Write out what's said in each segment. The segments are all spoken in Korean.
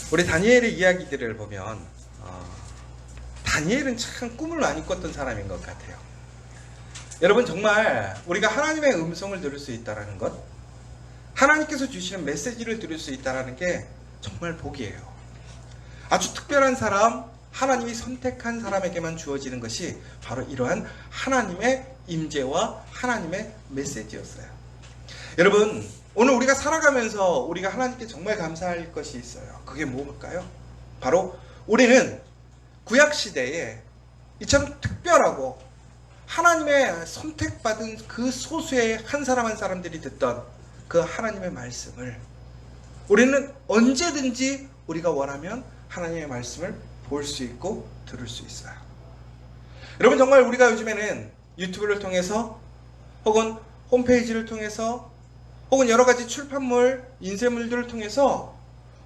우리 다니엘의 이야기들을 보면 다니엘은 참 꿈을 많이 꿨던 사람인 것 같아요. 여러분, 정말 우리가 하나님의 음성을 들을 수 있다는 것, 하나님께서 주시는 메시지를 들을 수 있다는 게 정말 복이에요. 아주 특별한 사람, 하나님이 선택한 사람에게만 주어지는 것이 바로 이러한 하나님의 임재와 하나님의 메시지였어요. 여러분, 오늘 우리가 살아가면서 우리가 하나님께 정말 감사할 것이 있어요. 그게 뭘까요? 바로 우리는 구약시대에 이처럼 특별하고 하나님의 선택받은 그 소수의 한 사람 한 사람들이 듣던 그 하나님의 말씀을 우리는 언제든지 우리가 원하면 하나님의 말씀을 볼 수 있고 들을 수 있어요. 여러분, 정말 우리가 요즘에는 유튜브를 통해서 혹은 홈페이지를 통해서 혹은 여러 가지 출판물, 인쇄물들을 통해서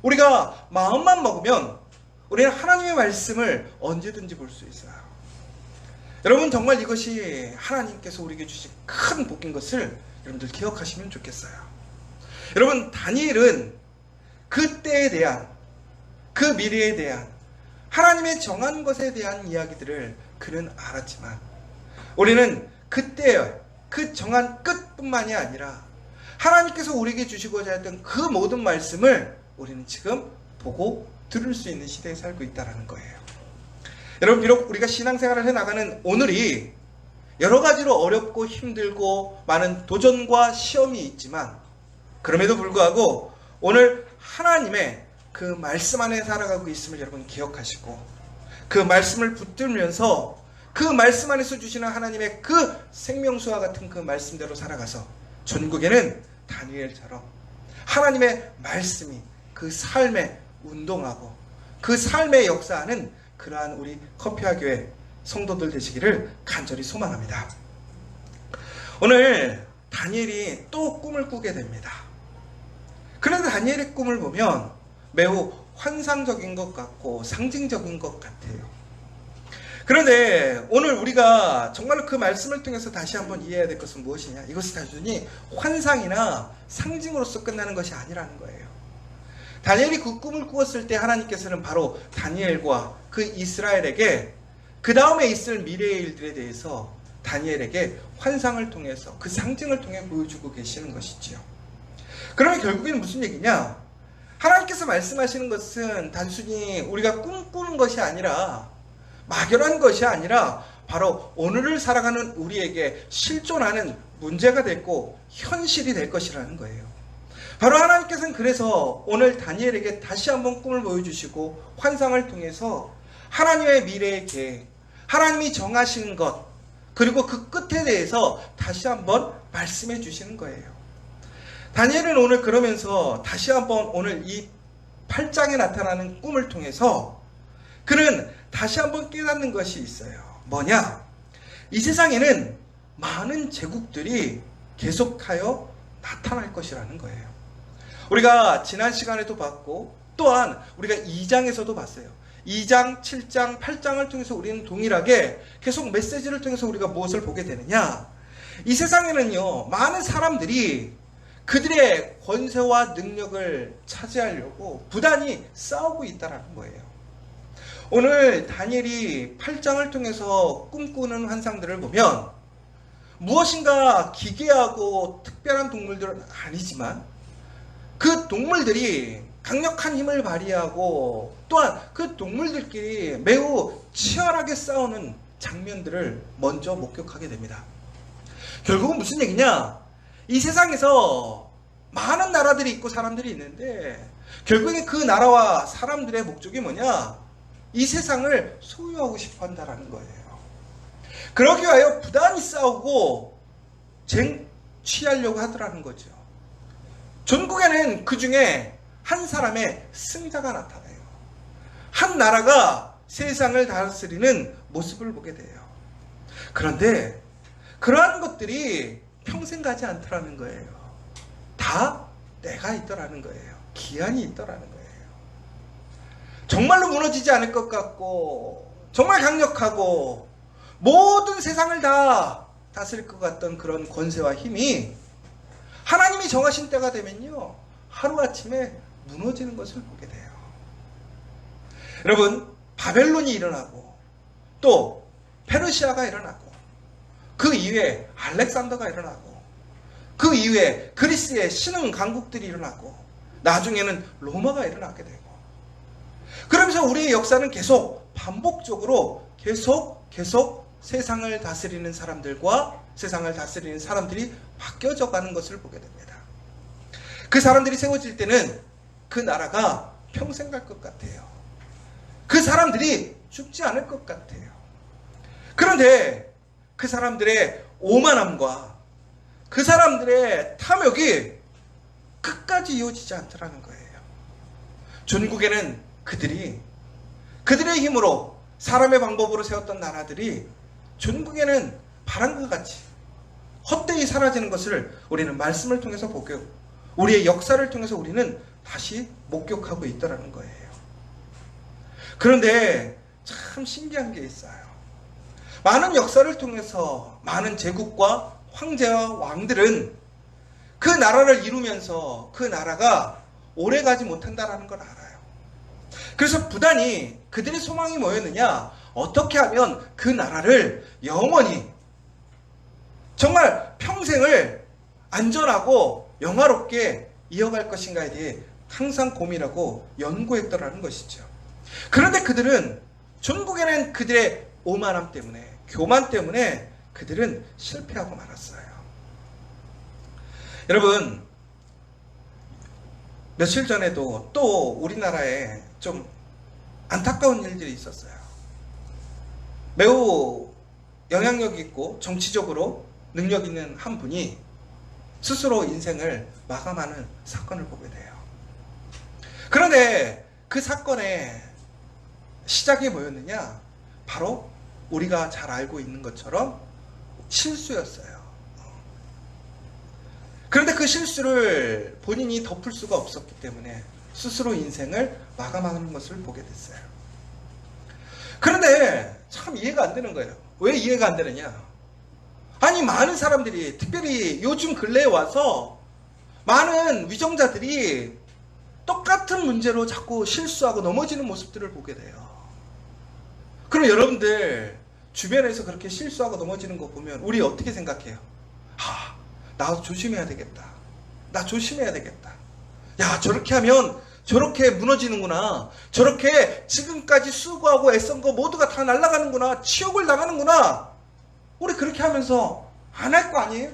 우리가 마음만 먹으면 우리는 하나님의 말씀을 언제든지 볼 수 있어요. 여러분, 정말 이것이 하나님께서 우리에게 주신 큰 복인 것을 여러분들 기억하시면 좋겠어요. 여러분, 다니엘은 그 때에 대한, 그 미래에 대한 하나님의 정한 것에 대한 이야기들을 그는 알았지만 우리는 그때 그 정한 끝뿐만이 아니라 하나님께서 우리에게 주시고자 했던 그 모든 말씀을 우리는 지금 보고 들을 수 있는 시대에 살고 있다는 거예요. 여러분, 비록 우리가 신앙생활을 해나가는 오늘이 여러 가지로 어렵고 힘들고 많은 도전과 시험이 있지만 그럼에도 불구하고 오늘 하나님의 그 말씀 안에 살아가고 있음을 여러분 기억하시고 그 말씀을 붙들면서 그 말씀 안에서 주시는 하나님의 그 생명수와 같은 그 말씀대로 살아가서 전국에는 다니엘처럼 하나님의 말씀이 그 삶에 운동하고 그 삶에 역사하는 그러한 우리 커피와 교회 성도들 되시기를 간절히 소망합니다. 오늘 다니엘이 또 꿈을 꾸게 됩니다. 그런데 다니엘의 꿈을 보면 매우 환상적인 것 같고 상징적인 것 같아요. 그런데 오늘 우리가 정말로 그 말씀을 통해서 다시 한번 이해해야 될 것은 무엇이냐? 이것이 단순히 환상이나 상징으로서 끝나는 것이 아니라는 거예요. 다니엘이 그 꿈을 꾸었을 때 하나님께서는 바로 다니엘과 그 이스라엘에게 그 다음에 있을 미래의 일들에 대해서 다니엘에게 환상을 통해서 그 상징을 통해 보여주고 계시는 것이지요. 그러면 결국에는 무슨 얘기냐? 하나님께서 말씀하시는 것은 단순히 우리가 꿈꾸는 것이 아니라 막연한 것이 아니라 바로 오늘을 살아가는 우리에게 실존하는 문제가 됐고 현실이 될 것이라는 거예요. 바로 하나님께서는 그래서 오늘 다니엘에게 다시 한번 꿈을 보여주시고 환상을 통해서 하나님의 미래의 계획, 하나님이 정하신 것, 그리고 그 끝에 대해서 다시 한번 말씀해 주시는 거예요. 다니엘은 오늘 그러면서 다시 한번 오늘 이 8장에 나타나는 꿈을 통해서 그는 다시 한번 깨닫는 것이 있어요. 뭐냐? 이 세상에는 많은 제국들이 계속하여 나타날 것이라는 거예요. 우리가 지난 시간에도 봤고 또한 우리가 2장에서도 봤어요. 2장, 7장, 8장을 통해서 우리는 동일하게 계속 메시지를 통해서 우리가 무엇을 보게 되느냐? 이 세상에는요, 많은 사람들이 그들의 권세와 능력을 차지하려고 부단히 싸우고 있다는 거예요. 오늘 다니엘이 8장을 통해서 꿈꾸는 환상들을 보면 무엇인가 기괴하고 특별한 동물들은 아니지만 그 동물들이 강력한 힘을 발휘하고 또한 그 동물들끼리 매우 치열하게 싸우는 장면들을 먼저 목격하게 됩니다. 결국은 무슨 얘기냐? 이 세상에서 많은 나라들이 있고 사람들이 있는데 결국에 그 나라와 사람들의 목적이 뭐냐? 이 세상을 소유하고 싶어 한다는 거예요. 그러기 위하여 부단히 싸우고 쟁취하려고 하더라는 거죠. 전국에는 그 중에 한 사람의 승자가 나타나요. 한 나라가 세상을 다스리는 모습을 보게 돼요. 그런데 그러한 것들이 평생 가지 않더라는 거예요. 다 때가 있더라는 거예요. 기한이 있더라는 거예요. 정말로 무너지지 않을 것 같고 정말 강력하고 모든 세상을 다 다스릴 것 같던 그런 권세와 힘이 하나님이 정하신 때가 되면요 하루아침에 무너지는 것을 보게 돼요. 여러분, 바벨론이 일어나고 또 페르시아가 일어나고 그 이후에 알렉산더가 일어나고 그 이후에 그리스의 신흥 강국들이 일어나고 나중에는 로마가 일어나게 되고, 그러면서 우리의 역사는 계속 반복적으로 계속 세상을 다스리는 사람들과 세상을 다스리는 사람들이 바뀌어져 가는 것을 보게 됩니다. 그 사람들이 세워질 때는 그 나라가 평생 갈 것 같아요. 그 사람들이 죽지 않을 것 같아요. 그런데 그 사람들의 오만함과 그 사람들의 탐욕이 끝까지 이어지지 않더라는 거예요. 전국에는 그들의 힘으로 사람의 방법으로 세웠던 나라들이 전국에는 바람과 같이 헛되이 사라지는 것을 우리는 말씀을 통해서 보고 우리의 역사를 통해서 우리는 다시 목격하고 있다는 거예요. 그런데 참 신기한 게 있어요. 많은 역사를 통해서 많은 제국과 황제와 왕들은 그 나라를 이루면서 그 나라가 오래가지 못한다는 걸 알아요. 그래서 부단히 그들의 소망이 뭐였느냐, 어떻게 하면 그 나라를 영원히 정말 평생을 안전하고 영화롭게 이어갈 것인가에 대해 항상 고민하고 연구했더라는 것이죠. 그런데 그들은 전국에는 그들의 오만함 때문에, 교만 때문에 그들은 실패하고 말았어요. 여러분, 며칠 전에도 또 우리나라에 좀 안타까운 일들이 있었어요. 매우 영향력 있고 정치적으로 능력 있는 한 분이 스스로 인생을 마감하는 사건을 보게 돼요. 그런데 그 사건의 시작이 뭐였느냐? 바로 우리가 잘 알고 있는 것처럼 실수였어요. 그런데 그 실수를 본인이 덮을 수가 없었기 때문에 스스로 인생을 마감하는 것을 보게 됐어요. 그런데 참 이해가 안 되는 거예요. 왜 이해가 안 되느냐? 아니, 많은 사람들이, 특별히 요즘 근래에 와서 많은 위정자들이 똑같은 문제로 자꾸 실수하고 넘어지는 모습들을 보게 돼요. 그럼 여러분들 주변에서 그렇게 실수하고 넘어지는 거 보면 우리 어떻게 생각해요? 나 조심해야 되겠다. 나 조심해야 되겠다. 야, 저렇게 하면 저렇게 무너지는구나. 저렇게 지금까지 수고하고 애쓴 거 모두가 다 날아가는구나. 치욕을 당하는구나. 우리 그렇게 하면서 안 할 거 아니에요?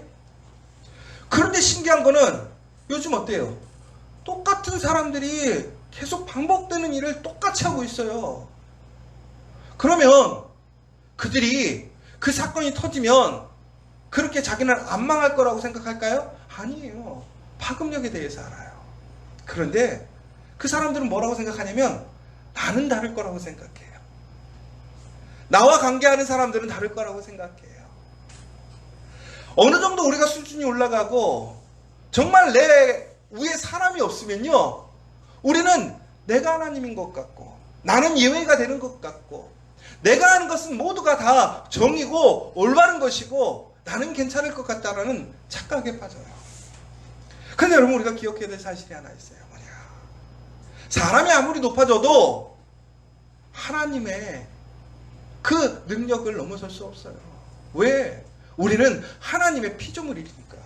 그런데 신기한 거는 요즘 어때요? 똑같은 사람들이 계속 반복되는 일을 똑같이 하고 있어요. 그러면 그들이 그 사건이 터지면 그렇게 자기는 안 망할 거라고 생각할까요? 아니에요. 파급력에 대해서 알아요. 그런데 그 사람들은 뭐라고 생각하냐면 나는 다를 거라고 생각해요. 나와 관계하는 사람들은 다를 거라고 생각해요. 어느 정도 우리가 수준이 올라가고 정말 내 위에 사람이 없으면요, 우리는 내가 하나님인 것 같고 나는 예외가 되는 것 같고 내가 하는 것은 모두가 다 정이고 올바른 것이고 나는 괜찮을 것 같다라는 착각에 빠져요. 그런데 여러분, 우리가 기억해야 될 사실이 하나 있어요. 뭐냐? 사람이 아무리 높아져도 하나님의 그 능력을 넘어설 수 없어요. 왜? 우리는 하나님의 피조물이니까.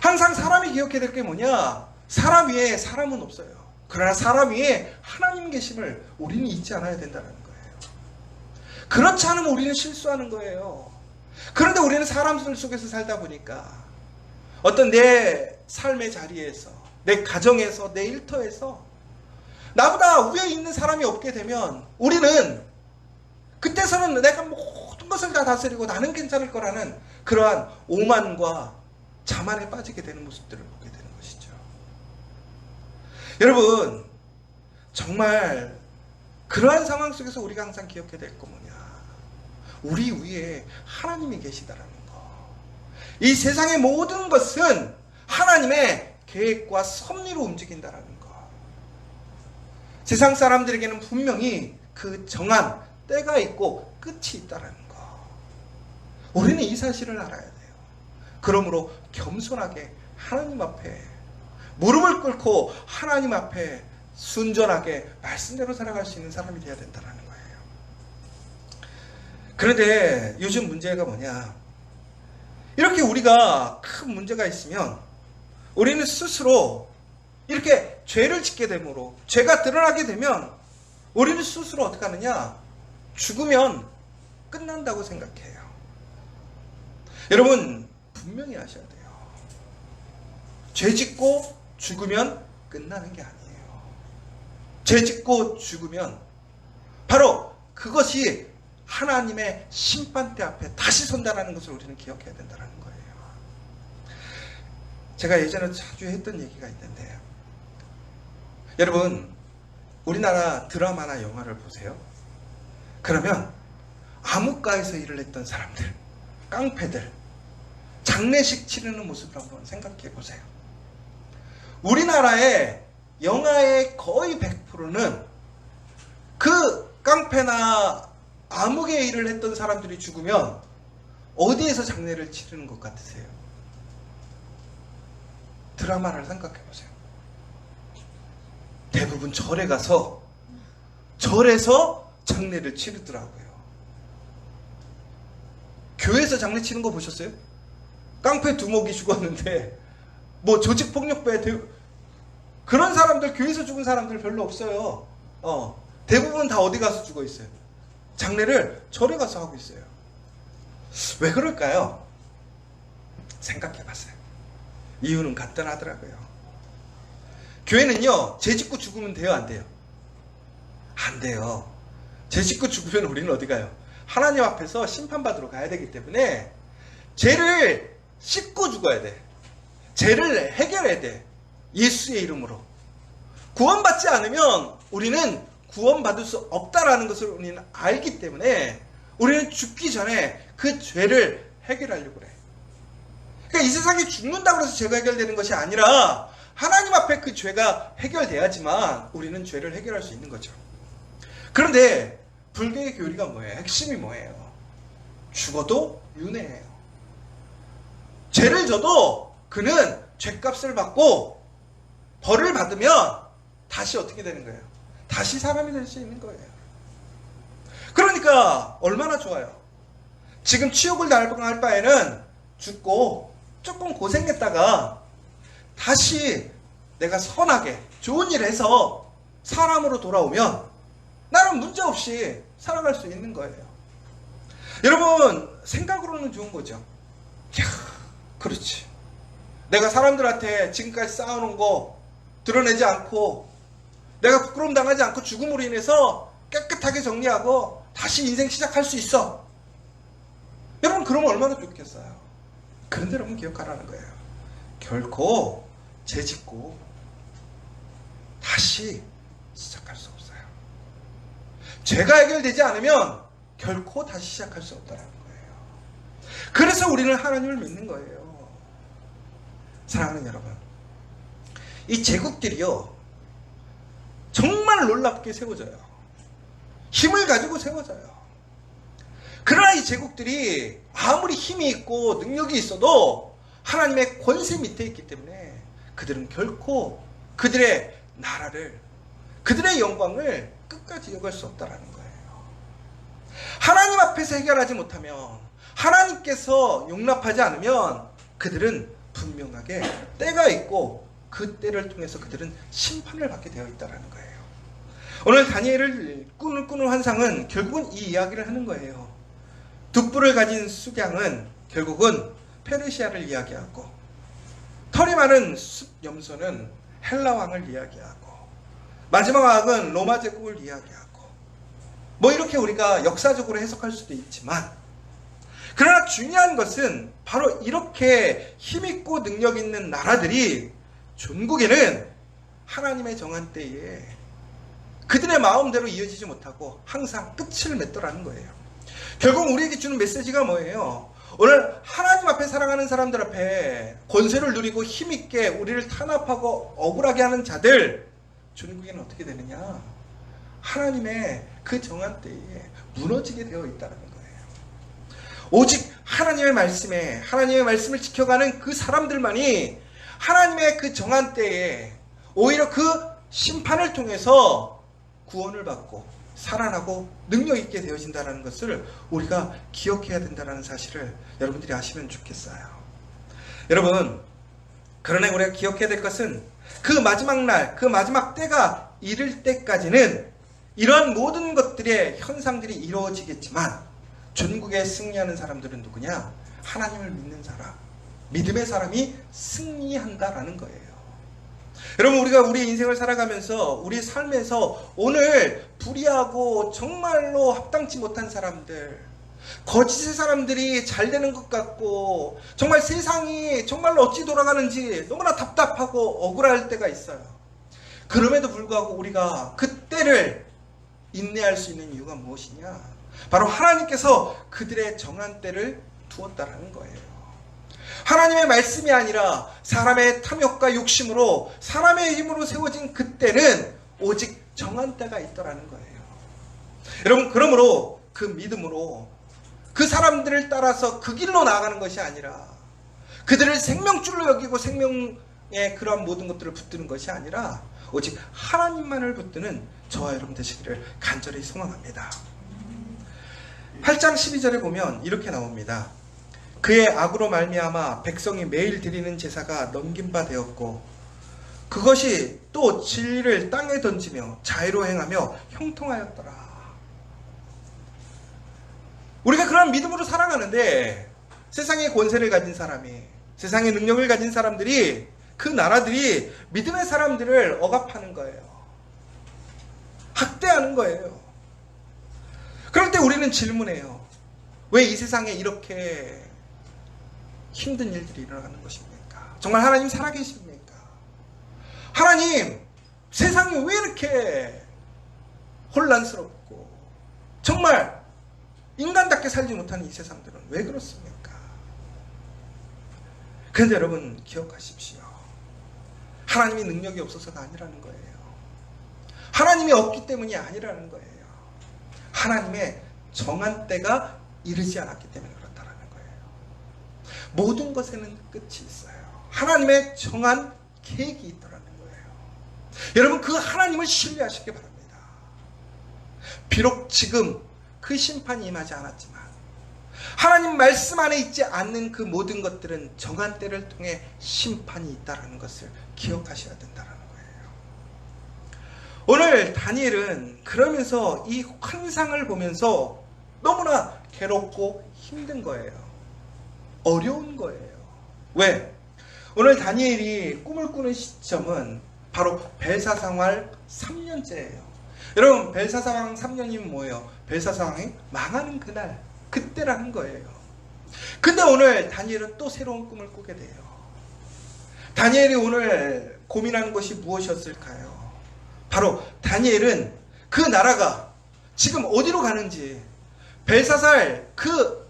항상 사람이 기억해야 될 게 뭐냐? 사람 위에 사람은 없어요. 그러나 사람 위에 하나님 계심을 우리는 잊지 않아야 된다는 거예요. 그렇지 않으면 우리는 실수하는 거예요. 그런데 우리는 사람들 속에서 살다 보니까 어떤 내 삶의 자리에서, 내 가정에서, 내 일터에서 나보다 위에 있는 사람이 없게 되면 우리는 그때서는 내가 모든 것을 다 다스리고 나는 괜찮을 거라는 그러한 오만과 자만에 빠지게 되는 모습들을 보게 되는 것이죠. 여러분, 정말 그러한 상황 속에서 우리가 항상 기억해야 될 거 뭐냐? 우리 위에 하나님이 계시다라는 거. 이 세상의 모든 것은 하나님의 계획과 섭리로 움직인다라는 거. 세상 사람들에게는 분명히 그 정한 때가 있고 끝이 있다라는 거. 우리는 이 사실을 알아야 돼요. 그러므로 겸손하게 하나님 앞에 무릎을 꿇고 하나님 앞에 순전하게 말씀대로 살아갈 수 있는 사람이 되어야 된다는 거예요. 그런데 요즘 문제가 뭐냐? 이렇게 우리가 큰 문제가 있으면 우리는 스스로 이렇게 죄를 짓게 되므로, 죄가 드러나게 되면 우리는 스스로 어떻게 하느냐? 죽으면 끝난다고 생각해요. 여러분 분명히 아셔야 돼요. 죄 짓고 죽으면 끝나는 게 아니에요. 죄 짓고 죽으면 바로 그것이 하나님의 심판대 앞에 다시 선다라는 것을 우리는 기억해야 된다는 거예요. 제가 예전에 자주 했던 얘기가 있는데, 여러분 우리나라 드라마나 영화를 보세요. 그러면 암흑가에서 일을 했던 사람들, 깡패들, 장례식 치르는 모습을 한번 생각해 보세요. 우리나라의 영화의 거의 100%는 그 깡패나 암흑의 일을 했던 사람들이 죽으면 어디에서 장례를 치르는 것 같으세요? 드라마를 생각해 보세요. 대부분 절에 가서 절에서 장례를 치르더라고요. 교회에서 장례 치는 거 보셨어요? 깡패 두목이 죽었는데 뭐 조직폭력배 그런 사람들, 교회에서 죽은 사람들 별로 없어요. 대부분 다 어디 가서 죽어 있어요? 장례를 절에 가서 하고 있어요. 왜 그럴까요? 생각해 봤어요. 이유는 간단하더라고요. 교회는요, 죄 짓고 죽으면 돼요, 안 돼요? 안 돼요. 죄 짓고 죽으면 우리는 어디 가요? 하나님 앞에서 심판받으러 가야 되기 때문에 죄를 씻고 죽어야 돼. 죄를 해결해야 돼. 예수의 이름으로. 구원받지 않으면 우리는 구원받을 수 없다라는 것을 우리는 알기 때문에 우리는 죽기 전에 그 죄를 해결하려고 그래. 그러니까 이 세상에 죽는다고 해서 죄가 해결되는 것이 아니라 하나님 앞에 그 죄가 해결돼야지만 우리는 죄를 해결할 수 있는 거죠. 그런데 불교의 교리가 뭐예요? 핵심이 뭐예요? 죽어도 윤회해요. 죄를 져도 그는 죄값을 받고 벌을 받으면 다시 어떻게 되는 거예요? 다시 사람이 될 수 있는 거예요. 그러니까 얼마나 좋아요. 지금 치욕을 당할 바에는 죽고 조금 고생했다가 다시 내가 선하게 좋은 일을 해서 사람으로 돌아오면 나는 문제없이 살아갈 수 있는 거예요. 여러분 생각으로는 좋은 거죠. 이야, 그렇지. 내가 사람들한테 지금까지 쌓아놓은 거 드러내지 않고 내가 부끄러움 당하지 않고 죽음으로 인해서 깨끗하게 정리하고 다시 인생 시작할 수 있어. 여러분 그러면 얼마나 좋겠어요. 그런데 여러분 기억하라는 거예요. 결코 죄 짓고 다시 시작할 수 없어요. 죄가 해결되지 않으면 결코 다시 시작할 수 없다는 거예요. 그래서 우리는 하나님을 믿는 거예요. 사랑하는 여러분, 이 제국들이요 정말 놀랍게 세워져요. 힘을 가지고 세워져요. 그러나 이 제국들이 아무리 힘이 있고 능력이 있어도 하나님의 권세 밑에 있기 때문에 그들은 결코 그들의 나라를, 그들의 영광을 끝까지 이어갈 수 없다는 거예요. 하나님 앞에서 해결하지 못하면, 하나님께서 용납하지 않으면 그들은 분명하게 때가 있고 그 때를 통해서 그들은 심판을 받게 되어 있다는 거예요. 오늘 다니엘을 꾸는 환상은 결국은 이 이야기를 하는 거예요. 둑불을 가진 숙양은 결국은 페르시아를 이야기하고, 털이 많은 숲염소는 헬라 왕을 이야기하고, 마지막 왕은 로마 제국을 이야기하고, 뭐 이렇게 우리가 역사적으로 해석할 수도 있지만, 그러나 중요한 것은 바로 이렇게 힘있고 능력 있는 나라들이 종국에는 하나님의 정한 때에 그들의 마음대로 이어지지 못하고 항상 끝을 맺더라는 거예요. 결국 우리에게 주는 메시지가 뭐예요? 오늘 하나님 앞에 살아가는 사람들 앞에 권세를 누리고 힘있게 우리를 탄압하고 억울하게 하는 자들, 종국에는 어떻게 되느냐? 하나님의 그 정한 때에 무너지게 되어 있다는 거예요. 오직 하나님의 말씀에, 하나님의 말씀을 지켜가는 그 사람들만이 하나님의 그 정한 때에 오히려 그 심판을 통해서 구원을 받고 살아나고 능력 있게 되어진다는 것을 우리가 기억해야 된다는 사실을 여러분들이 아시면 좋겠어요. 여러분, 그러나 우리가 기억해야 될 것은 그 마지막 날, 그 마지막 때가 이를 때까지는 이러한 모든 것들의 현상들이 이루어지겠지만 전국에 승리하는 사람들은 누구냐? 하나님을 믿는 사람, 믿음의 사람이 승리한다라는 거예요. 여러분, 우리가 우리 인생을 살아가면서 우리 삶에서 오늘 불의하고 정말로 합당치 못한 사람들, 거짓의 사람들이 잘 되는 것 같고 정말 세상이 정말로 어찌 돌아가는지 너무나 답답하고 억울할 때가 있어요. 그럼에도 불구하고 우리가 그때를 인내할 수 있는 이유가 무엇이냐? 바로 하나님께서 그들의 정한 때를 두었다라는 거예요. 하나님의 말씀이 아니라 사람의 탐욕과 욕심으로 사람의 힘으로 세워진 그때는 오직 정한 때가 있더라는 거예요. 여러분, 그러므로 그 믿음으로 그 사람들을 따라서 그 길로 나아가는 것이 아니라 그들을 생명줄로 여기고 생명의 그러한 모든 것들을 붙드는 것이 아니라 오직 하나님만을 붙드는 저와 여러분 되시기를 간절히 소망합니다. 8장 12절에 보면 이렇게 나옵니다. 그의 악으로 말미암아 백성이 매일 드리는 제사가 넘긴 바 되었고 그것이 또 진리를 땅에 던지며 자유로 행하며 형통하였더라. 우리가 그런 믿음으로 살아가는데 세상의 권세를 가진 사람이, 세상의 능력을 가진 사람들이, 그 나라들이 믿음의 사람들을 억압하는 거예요. 학대하는 거예요. 그럴 때 우리는 질문해요. 왜 이 세상에 이렇게 힘든 일들이 일어나는 것입니까? 정말 하나님 살아계십니까? 하나님, 세상이 왜 이렇게 혼란스럽고 정말 인간답게 살지 못하는 이 세상들은 왜 그렇습니까? 그런데 여러분 기억하십시오. 하나님이 능력이 없어서가 아니라는 거예요. 하나님이 없기 때문이 아니라는 거예요. 하나님의 정한 때가 이르지 않았기 때문에 그렇다는 거예요. 모든 것에는 끝이 있어요. 하나님의 정한 계획이 있더라는 거예요. 여러분, 그 하나님을 신뢰하시기 바랍니다. 비록 지금 그 심판이 임하지 않았지만 하나님 말씀 안에 있지 않는 그 모든 것들은 정한 때를 통해 심판이 있다는 것을 기억하셔야 된다는 거예요. 오늘 다니엘은 그러면서 이 환상을 보면서 너무나 괴롭고 힘든 거예요. 어려운 거예요. 왜? 오늘 다니엘이 꿈을 꾸는 시점은 바로 벨사상활 3년째예요. 여러분, 벨사상활 3년이면 뭐예요? 벨사상이 망하는 그날, 그때라는 거예요. 근데 오늘 다니엘은 또 새로운 꿈을 꾸게 돼요. 다니엘이 오늘 고민하는 것이 무엇이었을까요? 바로 다니엘은 그 나라가 지금 어디로 가는지, 벨사살 그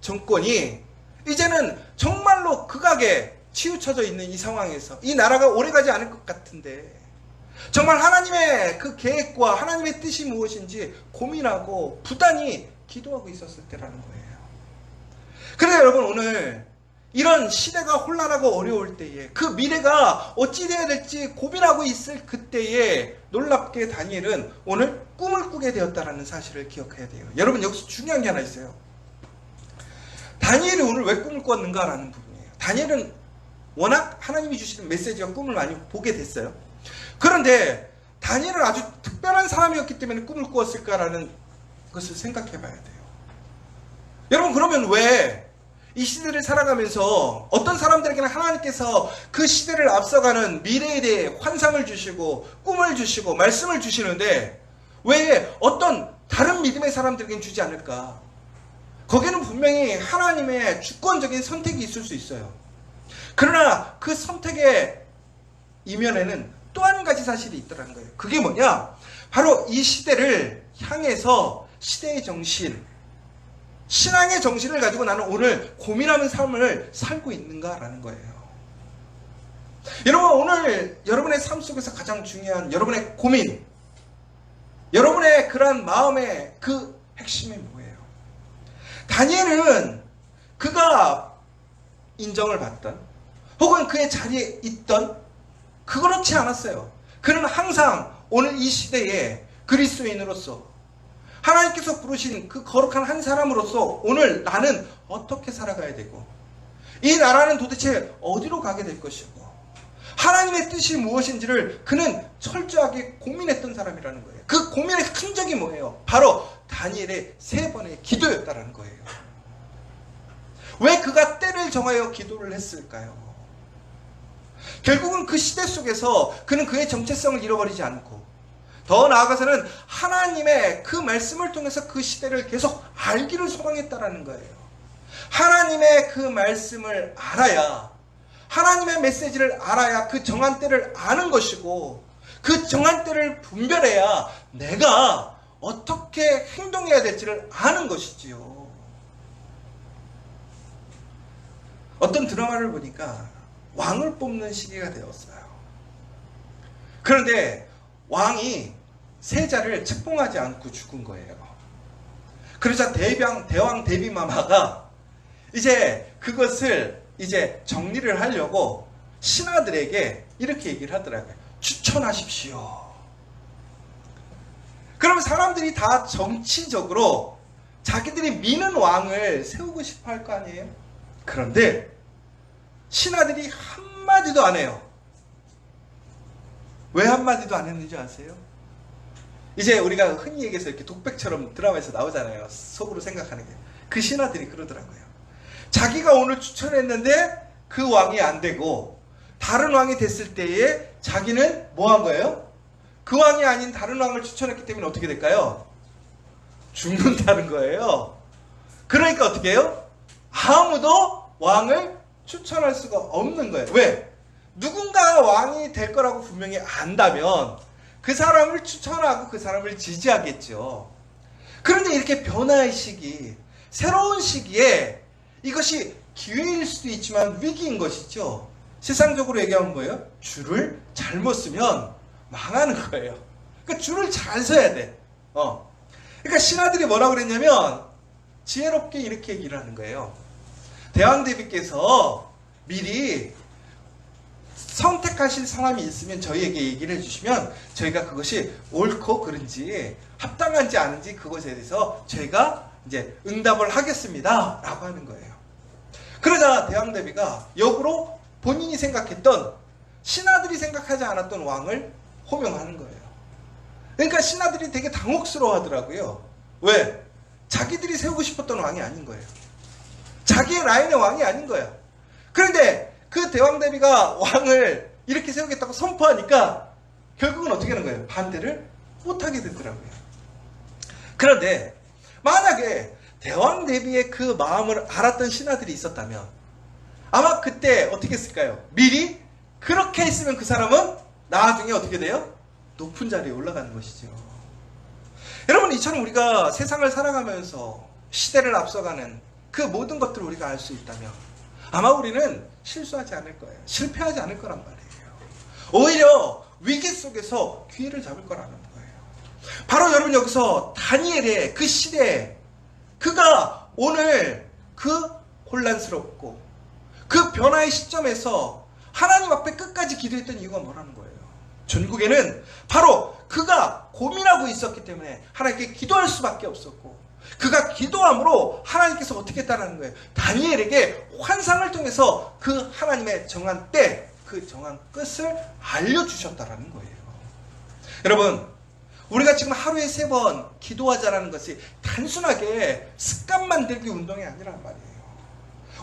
정권이 이제는 정말로 극악에 치우쳐져 있는 이 상황에서 이 나라가 오래가지 않을 것 같은데 정말 하나님의 그 계획과 하나님의 뜻이 무엇인지 고민하고 부단히 기도하고 있었을 때라는 거예요. 그런데 여러분, 오늘 이런 시대가 혼란하고 어려울 때에 그 미래가 어찌 되어야 될지 고민하고 있을 그때에 놀랍게 다니엘은 오늘 꿈을 꾸게 되었다는 사실을 기억해야 돼요. 여러분, 여기서 중요한 게 하나 있어요. 다니엘이 오늘 왜 꿈을 꿨는가라는 부분이에요. 다니엘은 워낙 하나님이 주시는 메시지와 꿈을 많이 보게 됐어요. 그런데 다니엘은 아주 특별한 사람이었기 때문에 꿈을 꾸었을까라는 것을 생각해 봐야 돼요. 여러분, 그러면 왜 이 시대를 살아가면서 어떤 사람들에게는 하나님께서 그 시대를 앞서가는 미래에 대해 환상을 주시고 꿈을 주시고 말씀을 주시는데 왜 어떤 다른 믿음의 사람들에게는 주지 않을까? 거기는 분명히 하나님의 주권적인 선택이 있을 수 있어요. 그러나 그 선택의 이면에는 또 한 가지 사실이 있더라는 거예요. 그게 뭐냐? 바로 이 시대를 향해서 시대의 정신, 신앙의 정신을 가지고 나는 오늘 고민하는 삶을 살고 있는가라는 거예요. 여러분, 오늘 여러분의 삶 속에서 가장 중요한 여러분의 고민, 여러분의 그러한 마음의 그 핵심이 뭐예요? 다니엘은 그가 인정을 받던 혹은 그의 자리에 있던 그렇지 않았어요. 그는 항상 오늘 이 시대에 그리스도인으로서 하나님께서 부르신 그 거룩한 한 사람으로서 오늘 나는 어떻게 살아가야 되고 이 나라는 도대체 어디로 가게 될 것이고 하나님의 뜻이 무엇인지를 그는 철저하게 고민했던 사람이라는 거예요. 그 고민의 흔적이 뭐예요? 바로 다니엘의 3번의 기도였다는 거예요. 왜 그가 때를 정하여 기도를 했을까요? 결국은 그 시대 속에서 그는 그의 정체성을 잃어버리지 않고 더 나아가서는 하나님의 그 말씀을 통해서 그 시대를 계속 알기를 소망했다라는 거예요. 하나님의 그 말씀을 알아야, 하나님의 메시지를 알아야 그 정한 때를 아는 것이고 그 정한 때를 분별해야 내가 어떻게 행동해야 될지를 아는 것이지요. 어떤 드라마를 보니까 왕을 뽑는 시기가 되었어요. 그런데 왕이 세자를 책봉하지 않고 죽은 거예요. 그러자 대왕 대비마마가 이제 그것을 이제 정리를 하려고 신하들에게 이렇게 얘기를 하더라고요. 추천하십시오. 그러면 사람들이 다 정치적으로 자기들이 미는 왕을 세우고 싶어 할 거 아니에요? 그런데 신하들이 한마디도 안 해요. 왜 한마디도 안 했는지 아세요? 이제 우리가 흔히 얘기해서 이렇게 독백처럼 드라마에서 나오잖아요. 속으로 생각하는 게. 그 신하들이 그러더라고요. 자기가 오늘 추천했는데 그 왕이 안 되고 다른 왕이 됐을 때에 자기는 뭐 한 거예요? 그 왕이 아닌 다른 왕을 추천했기 때문에 어떻게 될까요? 죽는다는 거예요. 그러니까 어떻게 해요? 아무도 왕을 추천할 수가 없는 거예요. 왜? 누군가 왕이 될 거라고 분명히 안다면 그 사람을 추천하고 그 사람을 지지하겠죠. 그런데 이렇게 변화의 시기, 새로운 시기에 이것이 기회일 수도 있지만 위기인 것이죠. 세상적으로 얘기하면 뭐예요? 줄을 잘못 쓰면 망하는 거예요. 그러니까 줄을 잘 서야 돼. 그러니까 신하들이 뭐라고 그랬냐면 지혜롭게 이렇게 얘기를 하는 거예요. 대왕 대비께서 미리 선택하실 사람이 있으면 저희에게 얘기를 해주시면 저희가 그것이 옳고 그른지 합당한지 아닌지 그것에 대해서 저희가 이제 응답을 하겠습니다 라고 하는 거예요. 그러자 대왕 대비가 역으로 본인이 생각했던 신하들이 생각하지 않았던 왕을 호명하는 거예요. 그러니까 신하들이 되게 당혹스러워 하더라고요. 왜? 자기들이 세우고 싶었던 왕이 아닌 거예요. 자기의 라인의 왕이 아닌 거야. 그런데 그 대왕 대비가 왕을 이렇게 세우겠다고 선포하니까 결국은 어떻게 하는 거예요? 반대를 못하게 되더라고요. 그런데 만약에 대왕 대비의 그 마음을 알았던 신하들이 있었다면 아마 그때 어떻게 했을까요? 미리 그렇게 했으면 그 사람은 나중에 어떻게 돼요? 높은 자리에 올라가는 것이죠. 여러분, 이처럼 우리가 세상을 살아가면서 시대를 앞서가는 그 모든 것들을 우리가 알 수 있다면 아마 우리는 실수하지 않을 거예요. 실패하지 않을 거란 말이에요. 오히려 위기 속에서 기회를 잡을 거라는 거예요. 바로 여러분 여기서 다니엘의 그 시대에 그가 오늘 그 혼란스럽고 그 변화의 시점에서 하나님 앞에 끝까지 기도했던 이유가 뭐라는 거예요? 전국에는 바로 그가 고민하고 있었기 때문에 하나님께 기도할 수밖에 없었고 그가 기도함으로 하나님께서 어떻게 했다는 거예요? 다니엘에게 환상을 통해서 그 하나님의 정한 때, 그 정한 끝을 알려주셨다는 거예요. 여러분, 우리가 지금 하루에 3번 기도하자라는 것이 단순하게 습관 만들기 운동이 아니란 말이에요.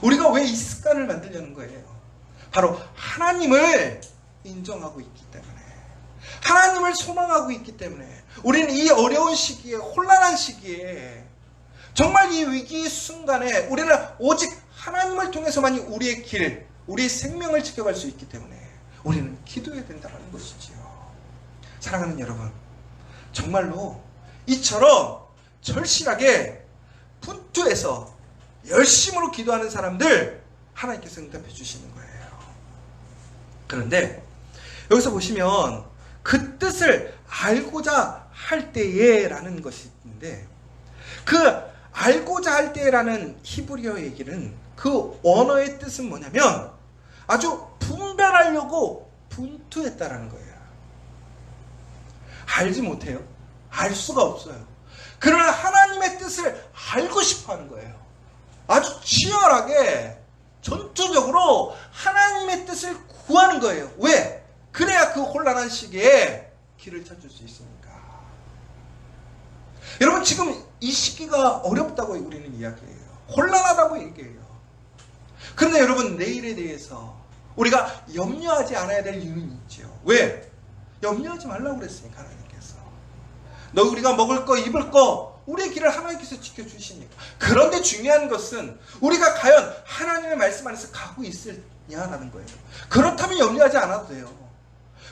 우리가 왜 이 습관을 만들려는 거예요? 바로 하나님을 인정하고 있기 때문에, 하나님을 소망하고 있기 때문에 우리는 이 어려운 시기에, 혼란한 시기에 정말 이 위기 순간에 우리는 오직 하나님을 통해서만이 우리의 길, 우리의 생명을 지켜갈 수 있기 때문에 우리는 기도해야 된다는 것이지요. 사랑하는 여러분, 정말로 이처럼 절실하게 분투해서 열심으로 기도하는 사람들 하나님께서 응답해 주시는 거예요. 그런데 여기서 보시면 그 뜻을 알고자 할 때에 라는 것이 있는데 그 알고자 할 때라는 히브리어 얘기는 그 언어의 뜻은 뭐냐면 아주 분별하려고 분투했다라는 거예요. 알지 못해요. 알 수가 없어요. 그러나 하나님의 뜻을 알고 싶어 하는 거예요. 아주 치열하게 전투적으로 하나님의 뜻을 구하는 거예요. 왜? 그래야 그 혼란한 시기에 길을 찾을 수 있으니까. 여러분, 지금 이 시기가 어렵다고 우리는 이야기해요. 혼란하다고 얘기해요. 그런데 여러분, 내일에 대해서 우리가 염려하지 않아야 될 이유는 있죠. 왜? 염려하지 말라고 그랬으니까 하나님께서. 우리가 먹을 거 입을 거 우리의 길을 하나님께서 지켜주시니까. 그런데 중요한 것은 우리가 과연 하나님의 말씀 안에서 가고 있느냐라는 거예요. 그렇다면 염려하지 않아도 돼요.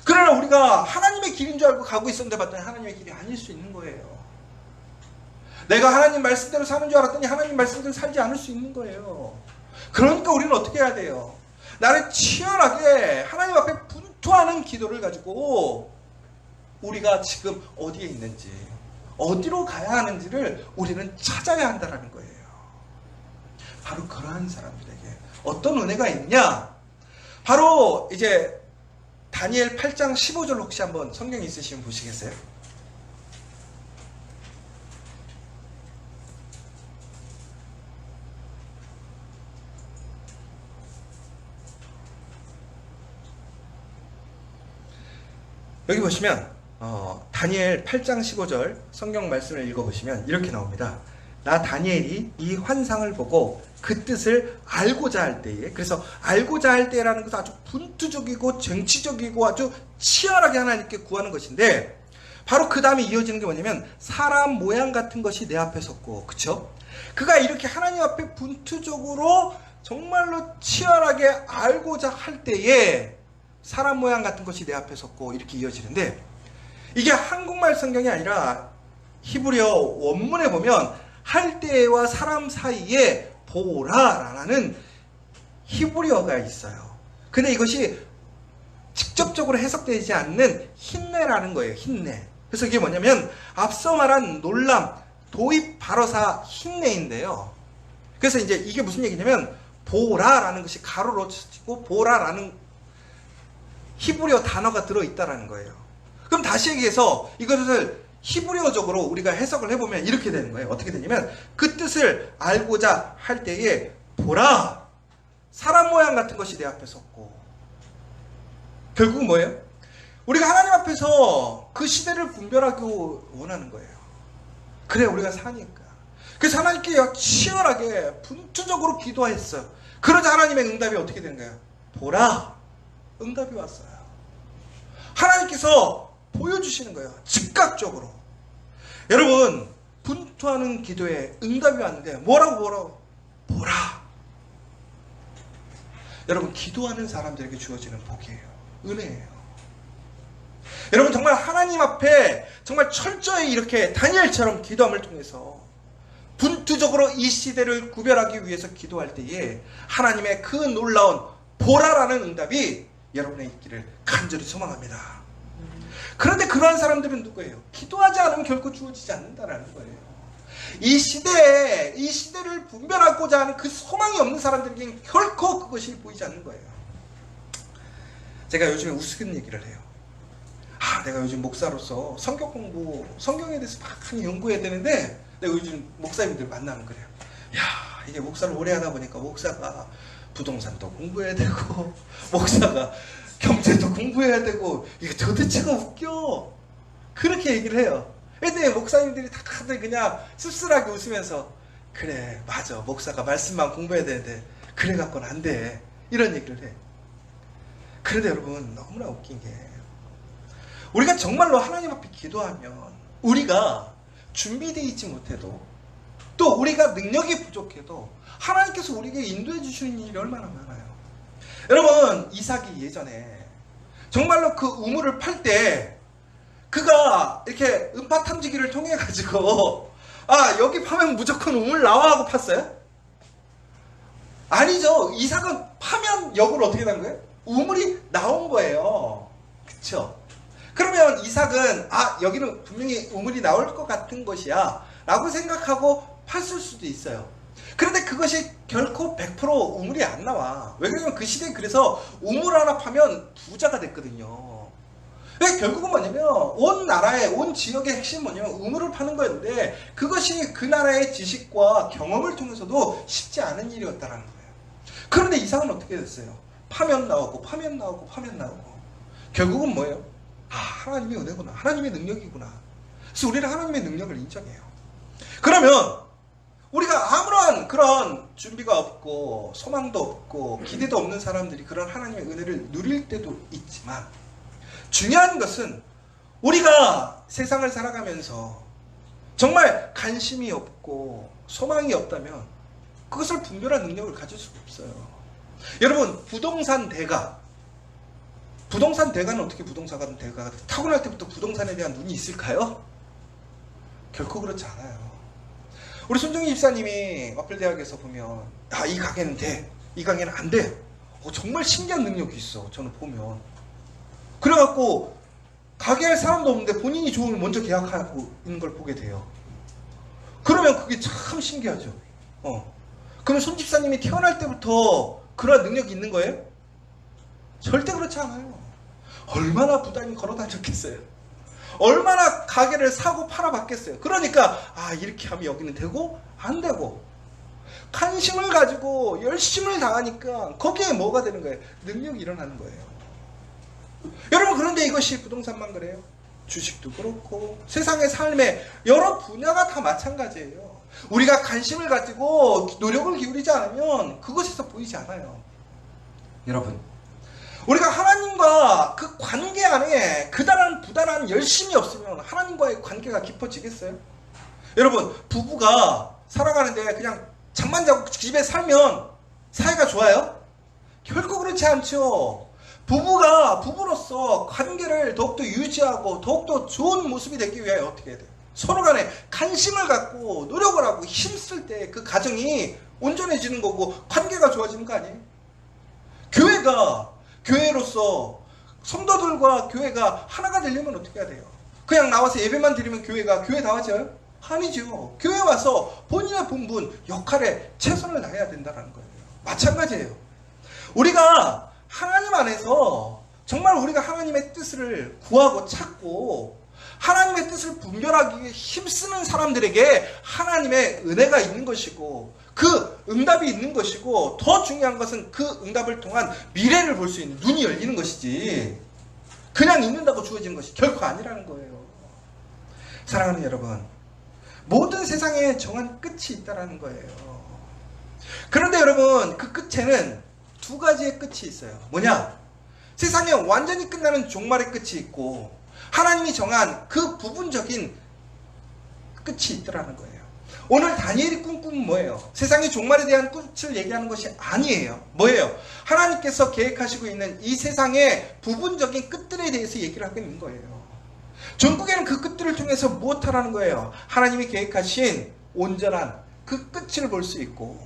그러나 우리가 하나님의 길인 줄 알고 가고 있었는데 봤더니 하나님의 길이 아닐 수 있는 거예요. 내가 하나님 말씀대로 사는 줄 알았더니 하나님 말씀대로 살지 않을 수 있는 거예요. 그러니까 우리는 어떻게 해야 돼요? 나를 치열하게 하나님 앞에 분투하는 기도를 가지고 우리가 지금 어디에 있는지, 어디로 가야 하는지를 우리는 찾아야 한다는 거예요. 바로 그러한 사람들에게 어떤 은혜가 있냐? 바로 이제 다니엘 8장 15절 혹시 한번 성경 있으시면 보시겠어요? 여기 보시면 다니엘 8장 15절 성경 말씀을 읽어보시면 이렇게 나옵니다. 나 다니엘이 이 환상을 보고 그 뜻을 알고자 할 때에, 그래서 알고자 할 때라는 것은 아주 분투적이고 정치적이고 아주 치열하게 하나님께 구하는 것인데, 바로 그 다음에 이어지는 게 뭐냐면 사람 모양 같은 것이 내 앞에 섰고, 그쵸? 그가 이렇게 하나님 앞에 분투적으로 정말로 치열하게 알고자 할 때에 사람 모양 같은 것이 내 앞에 섰고, 이렇게 이어지는데, 이게 한국말 성경이 아니라 히브리어 원문에 보면 할 때와 사람 사이에 보라라는 히브리어가 있어요. 근데 이것이 직접적으로 해석되지 않는 힌내라는 거예요. 힌내. 그래서 이게 뭐냐면 앞서 말한 놀람, 도입 발어사 힌내인데요. 그래서 이제 이게 무슨 얘기냐면 보라라는 것이 가로로 치고 보라라는 히브리어 단어가 들어있다라는 거예요. 그럼 다시 얘기해서 이것을 히브리어적으로 우리가 해석을 해보면 이렇게 되는 거예요. 어떻게 되냐면 그 뜻을 알고자 할 때에 보라, 사람 모양 같은 것이 내 앞에 섰고. 결국은 뭐예요? 우리가 하나님 앞에서 그 시대를 분별하기 원하는 거예요. 그래 우리가 사니까. 그래서 하나님께 치열하게 분투적으로 기도했어요. 그러자 하나님의 응답이 어떻게 된 거예요? 보라, 응답이 왔어요. 하나님께서 보여주시는 거예요. 즉각적으로. 여러분, 분투하는 기도에 응답이 왔는데 뭐라고? 보라. 여러분, 기도하는 사람들에게 주어지는 복이에요. 은혜예요. 여러분, 정말 하나님 앞에 정말 철저히 이렇게 다니엘처럼 기도함을 통해서 분투적으로 이 시대를 구별하기 위해서 기도할 때에 하나님의 그 놀라운 보라라는 응답이 여러분의 있기를 간절히 소망합니다. 그런데 그러한 사람들은 누구예요? 기도하지 않으면 결코 주어지지 않는다는 거예요. 이 시대를 분별하고자 하는 그 소망이 없는 사람들에게는 결코 그것이 보이지 않는 거예요. 제가 요즘에 우스갯 얘기를 해요. 내가 요즘 목사로서 성경 공부, 성경에 대해서 많이 연구해야 되는데 내가 요즘 목사님들 만나면 그래요. 이게 목사를 오래 하다 보니까 목사가 부동산도 공부해야 되고 목사가 경제도 공부해야 되고 이게 도대체가 웃겨. 그렇게 얘기를 해요. 근데 목사님들이 다들 그냥 씁쓸하게 웃으면서 그래 맞아 목사가 말씀만 공부해야 되는데 그래 갖고는 안 돼. 이런 얘기를 해. 그런데 여러분 너무나 웃긴 게 우리가 정말로 하나님 앞에 기도하면 우리가 준비되어 있지 못해도 또 우리가 능력이 부족해도 하나님께서 우리에게 인도해 주시는 일이 얼마나 많아요. 여러분 이삭이 예전에 정말로 그 우물을 팔 때 그가 이렇게 음파 탐지기를 통해 가지고 여기 파면 무조건 우물 나와 하고 팠어요? 아니죠. 이삭은 파면 역으로 어떻게 된 거예요? 우물이 나온 거예요. 그쵸? 그러면 이삭은 여기는 분명히 우물이 나올 것 같은 것이야 라고 생각하고 팠을 수도 있어요. 그런데 그것이 결코 100% 우물이 안 나와. 왜 그러냐면 그 시대에 그래서 우물 하나 파면 부자가 됐거든요. 결국은 뭐냐면 온 나라의 온 지역의 핵심은 뭐냐면 우물을 파는 거였는데 그것이 그 나라의 지식과 경험을 통해서도 쉽지 않은 일이었다라는 거예요. 그런데 이상은 어떻게 됐어요? 파면 나오고 파면 나오고 파면 나오고 결국은 뭐예요? 아, 하나님의 은혜구나, 하나님의 능력이구나. 그래서 우리는 하나님의 능력을 인정해요. 그러면 우리가 아무런 그런 준비가 없고 소망도 없고 기대도 없는 사람들이 그런 하나님의 은혜를 누릴 때도 있지만 중요한 것은 우리가 세상을 살아가면서 정말 관심이 없고 소망이 없다면 그것을 분별한 능력을 가질 수가 없어요. 여러분, 부동산 대가는 어떻게 부동산 대가가 타고날 때부터 부동산에 대한 눈이 있을까요? 결코 그렇지 않아요. 우리 손정희 집사님이 와플대학에서 보면 이 가게는 돼, 이 가게는 안 돼. 정말 신기한 능력이 있어. 저는 보면 그래갖고 가게할 사람도 없는데 본인이 좋으면 먼저 계약하고 있는 걸 보게 돼요. 그러면 그게 참 신기하죠. 그러면 손 집사님이 태어날 때부터 그런 능력이 있는 거예요? 절대 그렇지 않아요. 얼마나 부단히 걸어 다녔겠어요. 얼마나 가게를 사고 팔아 봤겠어요. 그러니까 이렇게 하면 여기는 되고 안 되고 관심을 가지고 열심을 다하니까 거기에 뭐가 되는 거예요? 능력이 일어나는 거예요. 여러분, 그런데 이것이 부동산만 그래요? 주식도 그렇고 세상의 삶의 여러 분야가 다 마찬가지예요. 우리가 관심을 가지고 노력을 기울이지 않으면 그것에서 보이지 않아요. 여러분, 우리가 하나님과 그 관계 안에 그다란 부단한 열심이 없으면 하나님과의 관계가 깊어지겠어요? 여러분, 부부가 살아가는데 그냥 잠만 자고 집에 살면 사이가 좋아요? 결코 그렇지 않죠. 부부가 부부로서 관계를 더욱더 유지하고 더욱더 좋은 모습이 되기 위해 어떻게 해야 돼요? 서로 간에 관심을 갖고 노력을 하고 힘쓸 때 그 가정이 온전해지는 거고 관계가 좋아지는 거 아니에요? 교회로서 성도들과 교회가 하나가 되려면 어떻게 해야 돼요? 그냥 나와서 예배만 드리면 교회가 교회다워져요? 아니죠. 교회 와서 본인의 본분, 역할에 최선을 다해야 된다는 거예요. 마찬가지예요. 우리가 하나님 안에서 정말 우리가 하나님의 뜻을 구하고 찾고 하나님의 뜻을 분별하기 위해 힘쓰는 사람들에게 하나님의 은혜가 있는 것이고 그 응답이 있는 것이고 더 중요한 것은 그 응답을 통한 미래를 볼 수 있는 눈이 열리는 것이지 그냥 있는다고 주어지는 것이 결코 아니라는 거예요. 사랑하는 여러분, 모든 세상에 정한 끝이 있다는 거예요. 그런데 여러분, 그 끝에는 두 가지의 끝이 있어요. 뭐냐? 세상에 완전히 끝나는 종말의 끝이 있고 하나님이 정한 그 부분적인 끝이 있더라는 거예요. 오늘 다니엘이 꾼 꿈은 뭐예요? 세상의 종말에 대한 끝을 얘기하는 것이 아니에요. 뭐예요? 하나님께서 계획하시고 있는 이 세상의 부분적인 끝들에 대해서 얘기를 하고 있는 거예요. 전국에는 그 끝들을 통해서 무엇하라는 거예요? 하나님이 계획하신 온전한 그 끝을 볼 수 있고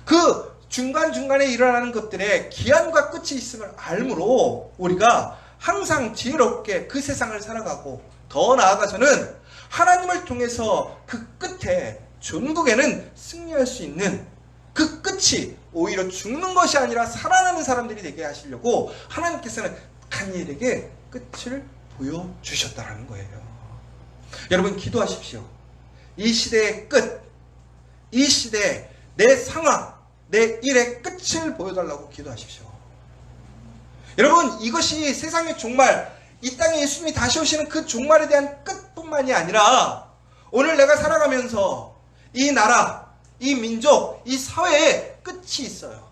그 중간중간에 일어나는 것들의 기한과 끝이 있음을 알므로 우리가 항상 지혜롭게 그 세상을 살아가고 더 나아가서는 하나님을 통해서 그 끝에 전국에는 승리할 수 있는 그 끝이 오히려 죽는 것이 아니라 살아나는 사람들이 되게 하시려고 하나님께서는 다니엘에게 끝을 보여주셨다는 거예요. 여러분, 기도하십시오. 이 시대의 끝, 이 시대의 내 상황, 내 일의 끝을 보여달라고 기도하십시오. 여러분, 이것이 세상의 종말, 이 땅에 예수님이 다시 오시는 그 종말에 대한 끝뿐만이 아니라 오늘 내가 살아가면서 이 나라, 이 민족, 이 사회에 끝이 있어요.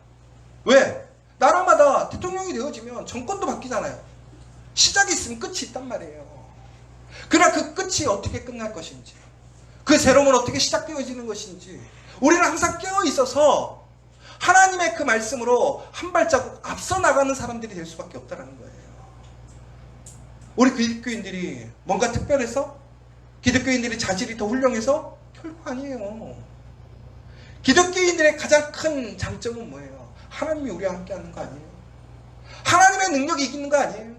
왜? 나라마다 대통령이 되어지면 정권도 바뀌잖아요. 시작이 있으면 끝이 있단 말이에요. 그러나 그 끝이 어떻게 끝날 것인지, 그 새로움은 어떻게 시작되어지는 것인지 우리는 항상 깨어 있어서 하나님의 그 말씀으로 한 발자국 앞서 나가는 사람들이 될 수밖에 없다는 거예요. 우리 기독교인들이 뭔가 특별해서? 기독교인들의 자질이 더 훌륭해서? 결코 아니에요. 기독교인들의 가장 큰 장점은 뭐예요? 하나님이 우리와 함께하는 거 아니에요? 하나님의 능력이 이기는 거 아니에요?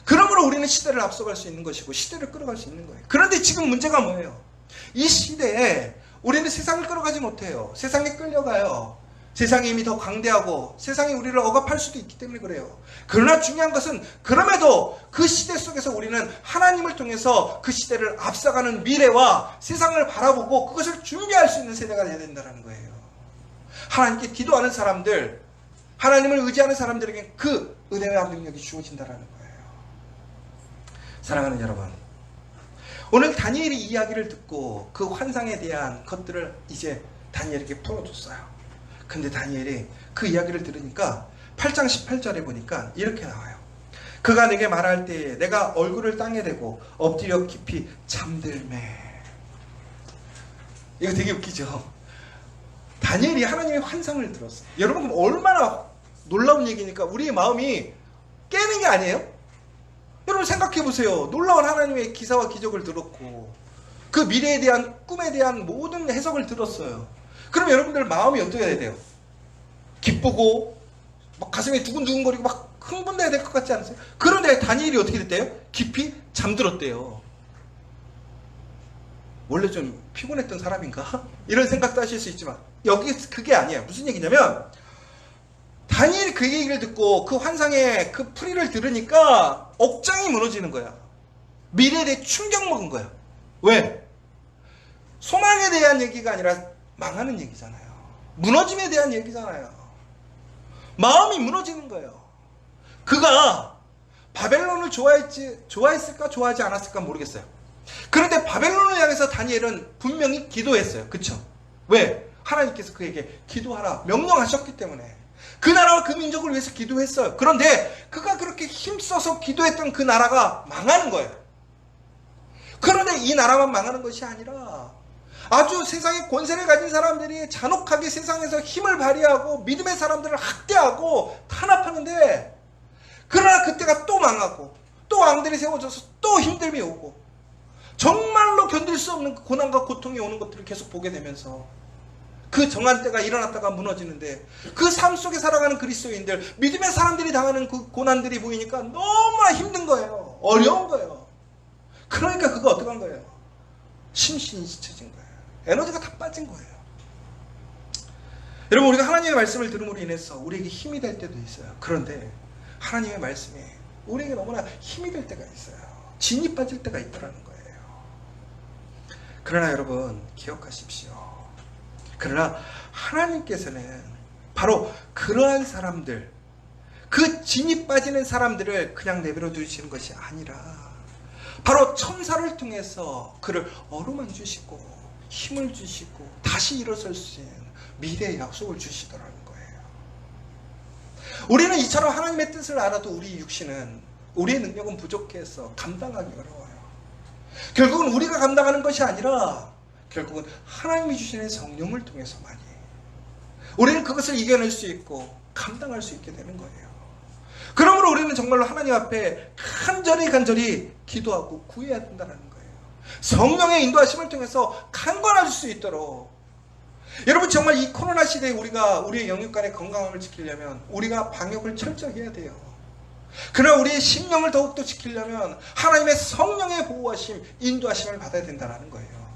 그러므로 우리는 시대를 앞서갈 수 있는 것이고 시대를 끌어갈 수 있는 거예요. 그런데 지금 문제가 뭐예요? 이 시대에 우리는 세상을 끌어가지 못해요. 세상에 끌려가요. 세상의 힘이 더 광대하고 세상이 우리를 억압할 수도 있기 때문에 그래요. 그러나 중요한 것은 그럼에도 그 시대 속에서 우리는 하나님을 통해서 그 시대를 앞서가는 미래와 세상을 바라보고 그것을 준비할 수 있는 세대가 되어야 된다는 거예요. 하나님께 기도하는 사람들, 하나님을 의지하는 사람들에게 그 은혜와 능력이 주어진다는 거예요. 사랑하는 여러분, 오늘 다니엘이 이야기를 듣고 그 환상에 대한 것들을 이제 다니엘에게 풀어줬어요. 근데 다니엘이 그 이야기를 들으니까 8장 18절에 보니까 이렇게 나와요. 그가 내게 말할 때에 내가 얼굴을 땅에 대고 엎드려 깊이 잠들매. 이거 되게 웃기죠. 다니엘이 하나님의 환상을 들었어요. 여러분 얼마나 놀라운 얘기니까 우리의 마음이 깨는 게 아니에요? 여러분 생각해 보세요. 놀라운 하나님의 기사와 기적을 들었고 그 미래에 대한 꿈에 대한 모든 해석을 들었어요. 그럼 여러분들 마음이 어떻게 해야 돼요? 기쁘고 막 가슴이 두근두근거리고 막 흥분돼야 될 것 같지 않으세요? 그런데 다니엘이 어떻게 됐대요? 깊이 잠들었대요. 원래 좀 피곤했던 사람인가? 이런 생각도 하실 수 있지만 여기 그게 아니에요. 무슨 얘기냐면 다니엘이 그 얘기를 듣고 그 환상의 그 풀이를 들으니까 억장이 무너지는 거야. 미래에 대해 충격 먹은 거야. 왜? 소망에 대한 얘기가 아니라 망하는 얘기잖아요. 무너짐에 대한 얘기잖아요. 마음이 무너지는 거예요. 그가 바벨론을 좋아했을까 좋아하지 않았을까 모르겠어요. 그런데 바벨론을 향해서 다니엘은 분명히 기도했어요. 그쵸? 왜? 하나님께서 그에게 기도하라 명령하셨기 때문에 그 나라와 그 민족을 위해서 기도했어요. 그런데 그가 그렇게 힘써서 기도했던 그 나라가 망하는 거예요. 그런데 이 나라만 망하는 것이 아니라 아주 세상의 권세를 가진 사람들이 잔혹하게 세상에서 힘을 발휘하고 믿음의 사람들을 학대하고 탄압하는데 그러나 그때가 또 망하고 또 왕들이 세워져서 또 힘듦이 오고 정말로 견딜 수 없는 고난과 고통이 오는 것들을 계속 보게 되면서 그 정한 때가 일어났다가 무너지는데 그 삶 속에 살아가는 그리스도인들 믿음의 사람들이 당하는 그 고난들이 보이니까 너무나 힘든 거예요. 어려운 거예요. 그러니까 그거 어떻게 한 거예요? 심신이 지쳐진 거예요. 에너지가 다 빠진 거예요. 여러분 우리가 하나님의 말씀을 들음으로 인해서 우리에게 힘이 될 때도 있어요. 그런데 하나님의 말씀이 우리에게 너무나 힘이 될 때가 있어요. 진이 빠질 때가 있더라는 거예요. 그러나 여러분 기억하십시오. 그러나 하나님께서는 바로 그러한 사람들, 그 진이 빠지는 사람들을 그냥 내버려 두시는 것이 아니라 바로 천사를 통해서 그를 어루만 주시고 힘을 주시고 다시 일어설 수 있는 미래의 약속을 주시더라는 거예요. 우리는 이처럼 하나님의 뜻을 알아도 우리 육신은 우리의 능력은 부족해서 감당하기 어려워요. 결국은 우리가 감당하는 것이 아니라 결국은 하나님이 주시는 성령을 통해서만이 우리는 그것을 이겨낼 수 있고 감당할 수 있게 되는 거예요. 그러므로 우리는 정말로 하나님 앞에 간절히 기도하고 구해야 된다는 거예요. 성령의 인도하심을 통해서 강건할 수 있도록. 여러분 정말 이 코로나 시대에 우리가 우리의 영육간의 건강함을 지키려면 우리가 방역을 철저히 해야 돼요. 그러나 우리의 심령을 더욱더 지키려면 하나님의 성령의 보호하심, 인도하심을 받아야 된다는 거예요.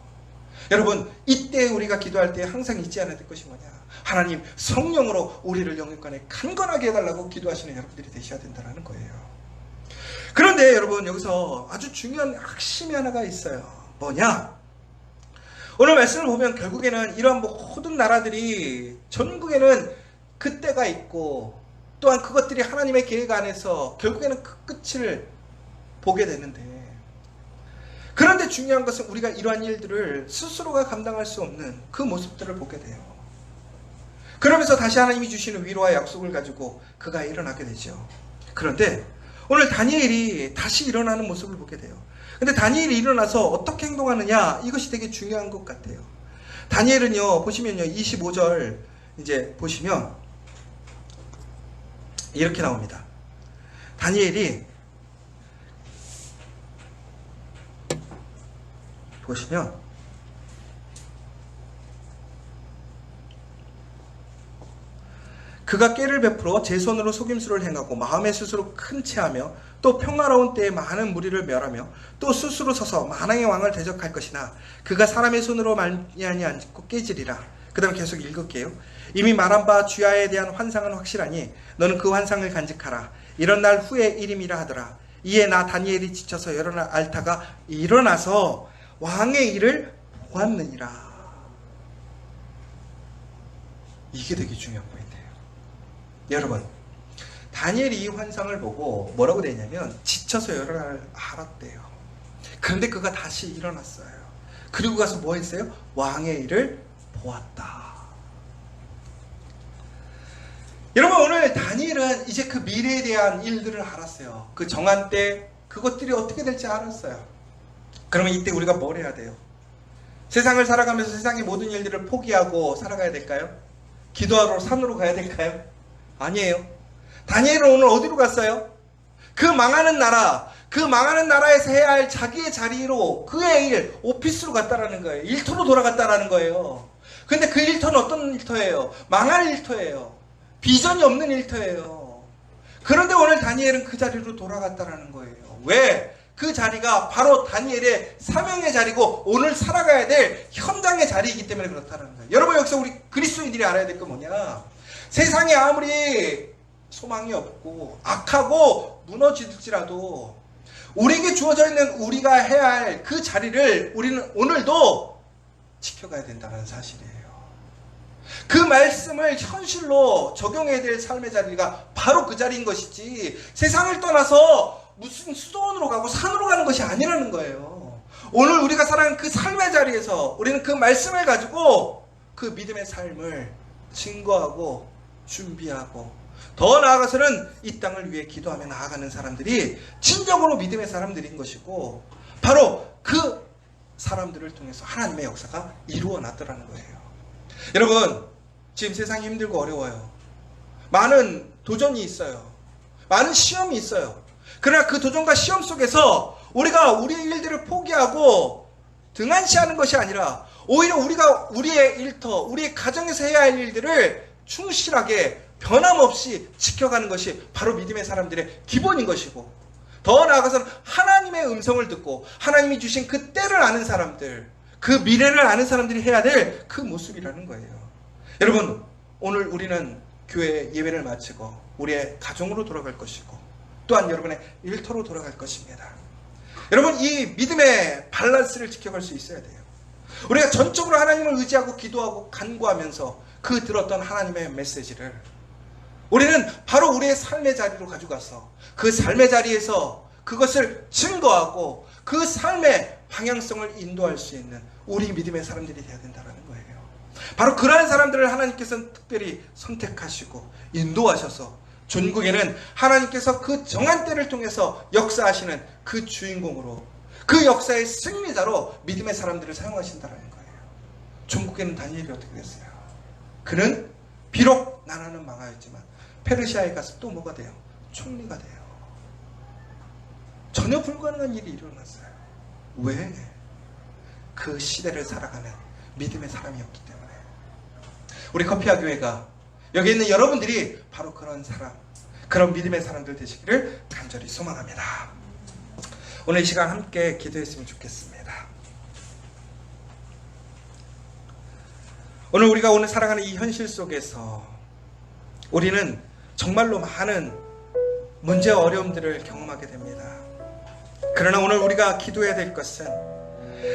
여러분 이때 우리가 기도할 때 항상 잊지 않아야 될 것이 뭐냐? 하나님 성령으로 우리를 영육간에 강건하게 해달라고 기도하시는 여러분들이 되셔야 된다는 거예요. 그런데 여러분 여기서 아주 중요한 핵심이 하나가 있어요. 뭐냐? 오늘 말씀을 보면 결국에는 이러한 모든 나라들이 전국에는 그때가 있고 또한 그것들이 하나님의 계획 안에서 결국에는 그 끝을 보게 되는데, 그런데 중요한 것은 우리가 이러한 일들을 스스로가 감당할 수 없는 그 모습들을 보게 돼요. 그러면서 다시 하나님이 주시는 위로와 약속을 가지고 그가 일어나게 되죠. 그런데 오늘 다니엘이 다시 일어나는 모습을 보게 돼요. 근데 다니엘이 일어나서 어떻게 행동하느냐, 이것이 되게 중요한 것 같아요. 다니엘은요, 보시면요, 25절 이제 보시면 이렇게 나옵니다. 다니엘이 보시면 그가 꾀를 베풀어 제 손으로 속임수를 행하고 마음에 스스로 큰 체하며 또 평화로운 때에 많은 무리를 멸하며 또 스스로 서서 만왕의 왕을 대적할 것이나 그가 사람의 손으로 말미암지 않고 깨지리라. 그 다음에 계속 읽을게요. 이미 말한 바 주야에 대한 환상은 확실하니 너는 그 환상을 간직하라. 이런 날 후에 일임이라 하더라. 이에 나 다니엘이 지쳐서 여러 날 앓다가 일어나서 왕의 일을 보았느니라. 이게 되게 중요한 포인트예요. 여러분, 다니엘이 이 환상을 보고 뭐라고 되냐면 지쳐서 여러 날 앓았대요. 그런데 그가 다시 일어났어요. 그리고 가서 뭐 했어요? 왕의 일을 보았다. 여러분, 오늘 다니엘은 이제 그 미래에 대한 일들을 알았어요. 그 정한 때 그것들이 어떻게 될지 알았어요. 그러면 이때 우리가 뭘 해야 돼요? 세상을 살아가면서 세상의 모든 일들을 포기하고 살아가야 될까요? 기도하러 산으로 가야 될까요? 아니에요. 다니엘은 오늘 어디로 갔어요? 그 망하는 나라에서 해야 할 자기의 자리로, 그의 일, 오피스로 갔다라는 거예요. 일터로 돌아갔다라는 거예요. 근데 그 일터는 어떤 일터예요? 망할 일터예요. 비전이 없는 일터예요. 그런데 오늘 다니엘은 그 자리로 돌아갔다라는 거예요. 왜? 그 자리가 바로 다니엘의 사명의 자리고 오늘 살아가야 될 현장의 자리이기 때문에 그렇다는 거예요. 여러분, 여기서 우리 그리스도인들이 알아야 될 건 뭐냐? 세상에 아무리 소망이 없고 악하고 무너질지라도 우리에게 주어져 있는 우리가 해야 할 그 자리를 우리는 오늘도 지켜가야 된다는 사실이에요. 그 말씀을 현실로 적용해야 될 삶의 자리가 바로 그 자리인 것이지, 세상을 떠나서 무슨 수도원으로 가고 산으로 가는 것이 아니라는 거예요. 오늘 우리가 살아가는 그 삶의 자리에서 우리는 그 말씀을 가지고 그 믿음의 삶을 증거하고 준비하고, 더 나아가서는 이 땅을 위해 기도하며 나아가는 사람들이 진정으로 믿음의 사람들인 것이고, 바로 그 사람들을 통해서 하나님의 역사가 이루어났더라는 거예요. 여러분, 지금 세상이 힘들고 어려워요. 많은 도전이 있어요. 많은 시험이 있어요. 그러나 그 도전과 시험 속에서 우리가 우리의 일들을 포기하고 등한시하는 것이 아니라 오히려 우리가 우리의 일터, 우리의 가정에서 해야 할 일들을 충실하게 변함없이 지켜가는 것이 바로 믿음의 사람들의 기본인 것이고, 더 나아가서는 하나님의 음성을 듣고 하나님이 주신 그 때를 아는 사람들, 그 미래를 아는 사람들이 해야 될 그 모습이라는 거예요. 여러분, 오늘 우리는 교회 예배를 마치고 우리의 가정으로 돌아갈 것이고, 또한 여러분의 일터로 돌아갈 것입니다. 여러분, 이 믿음의 밸런스를 지켜갈 수 있어야 돼요. 우리가 전적으로 하나님을 의지하고 기도하고 간구하면서 그 들었던 하나님의 메시지를 우리는 바로 우리의 삶의 자리로 가져가서 그 삶의 자리에서 그것을 증거하고 그 삶의 방향성을 인도할 수 있는 우리 믿음의 사람들이 되어야 된다는 거예요. 바로 그러한 사람들을 하나님께서는 특별히 선택하시고 인도하셔서 전국에는 하나님께서 그 정한 때를 통해서 역사하시는 그 주인공으로, 그 역사의 승리자로 믿음의 사람들을 사용하신다는 거예요. 전국에는 다니엘이 어떻게 됐어요? 그는 비록 나라는 망하였지만 페르시아에 가서 또 뭐가 돼요? 총리가 돼요. 전혀 불가능한 일이 일어났어요. 왜? 그 시대를 살아가는 믿음의 사람이었기 때문에. 우리 커피아 교회가 여기 있는 여러분들이 바로 그런 사람, 그런 믿음의 사람들 되시기를 간절히 소망합니다. 오늘 이 시간 함께 기도했으면 좋겠습니다. 오늘 우리가 오늘 살아가는 이 현실 속에서 우리는 정말로 많은 문제와 어려움들을 경험하게 됩니다. 그러나 오늘 우리가 기도해야 될 것은,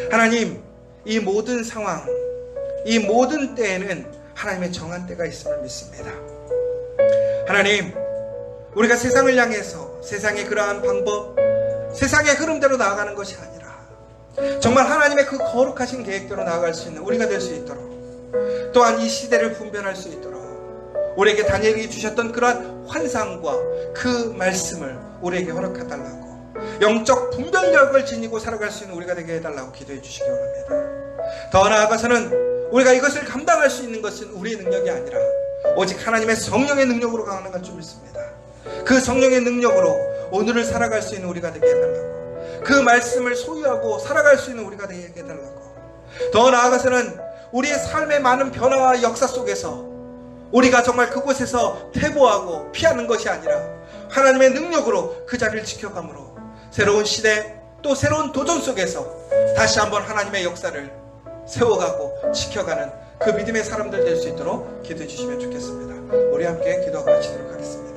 하나님, 이 모든 상황, 이 모든 때에는 하나님의 정한 때가 있음을 믿습니다. 하나님, 우리가 세상을 향해서 세상의 그러한 방법, 세상의 흐름대로 나아가는 것이 아니라 정말 하나님의 그 거룩하신 계획대로 나아갈 수 있는 우리가 될 수 있도록, 또한 이 시대를 분별할 수 있도록 우리에게 다니엘이 주셨던 그러한 환상과 그 말씀을 우리에게 허락해달라고, 영적 분별력을 지니고 살아갈 수 있는 우리가 되게 해달라고 기도해 주시기 원합니다. 더 나아가서는 우리가 이것을 감당할 수 있는 것은 우리의 능력이 아니라 오직 하나님의 성령의 능력으로 가능할 줄 믿습니다. 그 성령의 능력으로 오늘을 살아갈 수 있는 우리가 되게 해달라고, 그 말씀을 소유하고 살아갈 수 있는 우리가 되게 해달라고, 더 나아가서는 우리의 삶의 많은 변화와 역사 속에서 우리가 정말 그곳에서 퇴보하고 피하는 것이 아니라 하나님의 능력으로 그 자리를 지켜감으로 새로운 시대, 또 새로운 도전 속에서 다시 한번 하나님의 역사를 세워가고 지켜가는 그 믿음의 사람들 될 수 있도록 기도해 주시면 좋겠습니다. 우리 함께 기도하고 마치도록 하겠습니다.